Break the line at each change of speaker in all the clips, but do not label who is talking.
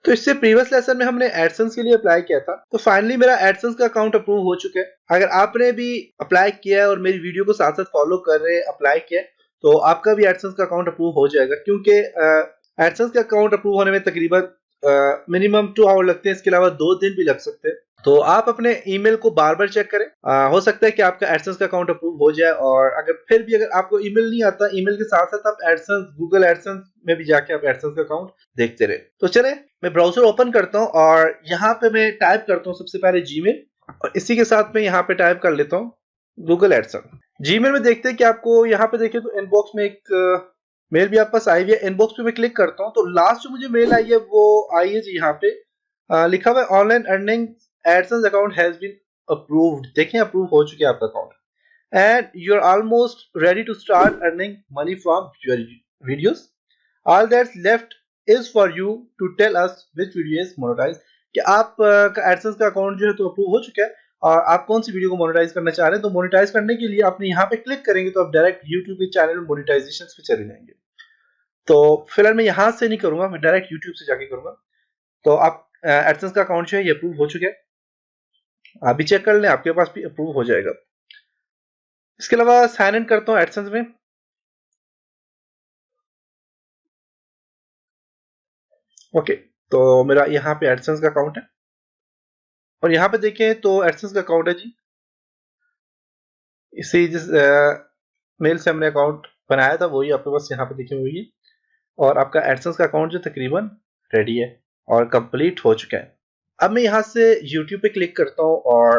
तो इससे previous lesson में हमने एडसेंस के लिए अप्लाई किया था, तो फाइनली मेरा एडसेंस का अकाउंट अप्रूव हो चुका है। अगर आपने भी अप्लाई किया है और मेरी वीडियो को साथ साथ फॉलो कर रहे हैं, अप्लाई किया है, तो आपका भी एडसेंस का अकाउंट अप्रूव हो जाएगा, क्योंकि एडसेंस का अकाउंट अप्रूव होने में तकरीबन मिनिमम 2 आवर लगते हैं, इसके अलावा 2 दिन भी लग सकते हैं। तो आप अपने ईमेल को बार बार चेक करें, हो सकता है कि आपका एडसेंस का अकाउंट अप्रूव हो जाए। और अगर आपको ईमेल नहीं आता, ईमेल के साथ साथ आप एडसेंस, गूगल एडसेंस में भी जाके आप एडसेंस का अकाउंट देखते रहे। तो चले मैं ब्राउजर ओपन करता हूँ और यहाँ पे मैं टाइप करता हूँ सबसे पहले जीमेल, और इसी के साथ में यहाँ पे टाइप कर लेता हूँ गूगल एडसेंस। जीमेल में देखते हैं कि आपको यहाँ पे देखें तो इनबॉक्स में एक मेल भी आपके पास आई हुई है। इनबॉक्स पे मैं क्लिक करता हूँ तो लास्ट जो मुझे मेल आई है वो आई है जी, यहाँ पे लिखा हुआ है online earning AdSense account has been approved. देखें अप्रूव हो चुके आपका account, and you are almost ready to start earning money from your videos. All that's left is for you to tell us which video is monetise. कि आप का AdSense का account जो है तो अप्रूव हो चुका है और आप कौन सी वीडियो को मोनेटाइज करना चाह रहे हैं। तो मोनेटाइज करने के लिए आपने यहाँ पे क्लिक करेंगे तो आप डायरेक्ट यूट्यूब के चैनल में मोनेटाइजेशन पे चले जाएंगे। तो फिलहाल मैं यहाँ से नहीं करूंगा, मैं डायरेक्ट यूट्यूब से जाके करूंगा। तो आप एडसेंस का अकाउंट जो है ये अप्रूव हो चुका है, आप भी चेक कर लें, आपके पास भी अप्रूव हो जाएगा। इसके अलावा साइन इन करता हूँ एडसेंस में। ओके, तो मेरा यहाँ पे एडसेंस का अकाउंट है और यहाँ पे देखें तो एडसेंस का अकाउंट है जी, इसी जिस मेल से हमने अकाउंट बनाया था वही आपके पास यहाँ पे देखे हुई है। और आपका एडसेंस का अकाउंट जो तकरीबन रेडी है और कंप्लीट हो चुका है। अब मैं यहाँ से YouTube पे क्लिक करता हूँ और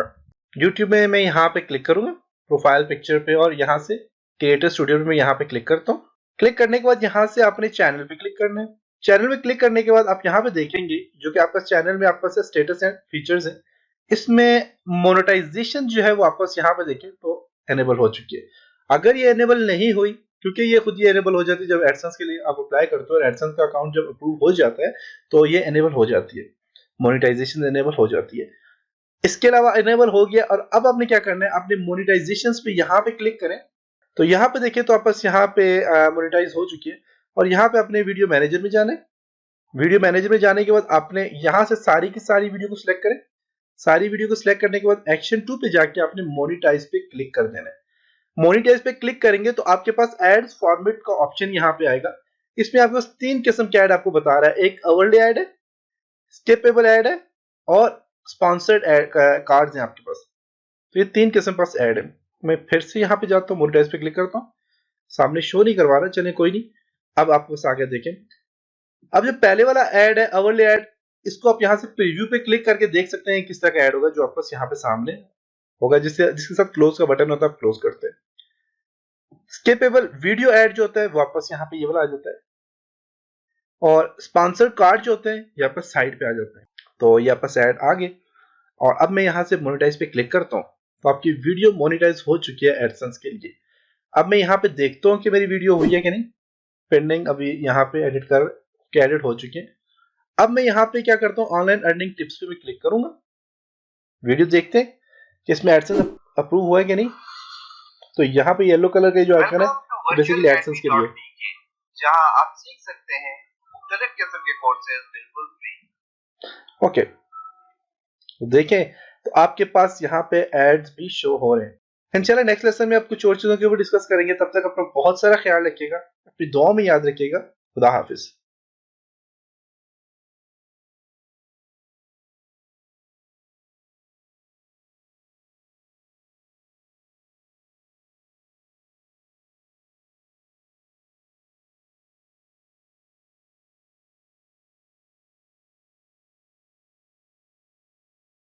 YouTube में मैं यहाँ पे क्लिक करूंगा प्रोफाइल पिक्चर पे, और यहाँ से क्रिएटर स्टूडियो पे मैं यहाँ पे क्लिक करता हूँ। क्लिक करने के बाद यहाँ से आपने चैनल पे क्लिक करना है। चैनल में क्लिक करने के बाद आप यहाँ पे देखेंगे जो कि आपका चैनल में आपके पास स्टेटस एंड फीचर्स है, इसमें मोनेटाइजेशन जो है वो आपके पास यहाँ पे देखें तो एनेबल हो चुकी है। अगर ये एनेबल नहीं हुई, क्योंकि ये खुद ही एनेबल हो जाती है जब एडसेंस के लिए आप अप्लाई करते हो और एडसेंस का अकाउंट जब अप्रूव हो जाता है तो ये एनेबल हो जाती है, मोनेटाइजेशन एनेबल हो जाती है। इसके अलावा एनेबल हो गया और अब आपने क्या करना है, आपने मोनेटाइजेशन पे यहाँ पे क्लिक करें तो यहाँ पे देखें तो आपस यहाँ पे मोनेटाइज हो चुकी है। और यहाँ पे अपने वीडियो मैनेजर में जाना है। वीडियो मैनेजर में जाने के बाद आपने यहाँ से सारी की सारी वीडियो को सिलेक्ट करें। सारी वीडियो को सिलेक्ट करने के बाद एक्शन 2 पे जाके आपने मोनेटाइज पे क्लिक कर देना है। मोनेटाइज पे क्लिक करेंगे तो आपके पास एड्स फॉर्मेट का ऑप्शन यहाँ पे आएगा। इसमें आपके पास 3 किस्म के ऐड आपको बता रहा है, एक अवर्ली ऐड है, स्किपेबल ऐड है और स्पॉन्सर्ड कार्ड्स हैं आपके पास। तो ये 3 किस्म पास ऐड है। मैं फिर से यहाँ पे जाता हूँ, मोनेटाइज पे क्लिक करता हूँ, सामने शो नहीं करवा रहा, चले कोई नहीं। अब आपके पास आगे देखें, अब जो पहले वाला ऐड है अवर्ली ऐड, इसको आप यहाँ से प्रीव्यू पे क्लिक करके देख सकते हैं किस तरह का ऐड होगा, जो आपके पास यहाँ पे सामने होगा, जिसके साथ क्लोज का बटन होता है, आप क्लोज करते हैं। स्किपेबल वीडियो ऐड जो होता है वापस यहाँ पे ये वाला आ जाता है, और स्पॉन्सर्ड कार्ड जो होते हैं यहाँ पर साइड पे आ जाते हैं। तो ये आपका ऐड आ गए और अब मैं यहाँ से मोनेटाइज पे क्लिक करता हूँ तो आपकी वीडियो मोनेटाइज हो चुकी है एडसेंस के लिए। अब मैं यहाँ पे देखता हूँ कि मेरी वीडियो हुई है कि नहीं, पेंडिंग अभी यहाँ पे एडिट कर के एडिट हो चुके हैं। अब मैं यहाँ पे क्या करता हूँ, ऑनलाइन अर्निंग टिप्स पे मैं क्लिक करूंगा, वीडियो देखते हैं कि इसमें एडसेंस अप्रूव हुआ है कि नहीं। तो यहाँ पे येलो कलर का जो आइकन है बेसिकली एडसेंस के लिए,
जहां आप सीख सकते हैं मुख्तलिफ किस्म के कोर्सेज बिल्कुल फ्री।
ओके, देखें तो आपके पास यहाँ पे एड्स भी शो हो रहे हैं। इंशाल्लाह नेक्स्ट लेसन में आप कुछ और चीजों के ऊपर डिस्कस करेंगे। तब तक अपना बहुत सारा ख्याल रखिएगा, अपनी दुआ में याद रखिएगा। खुदा हाफिज।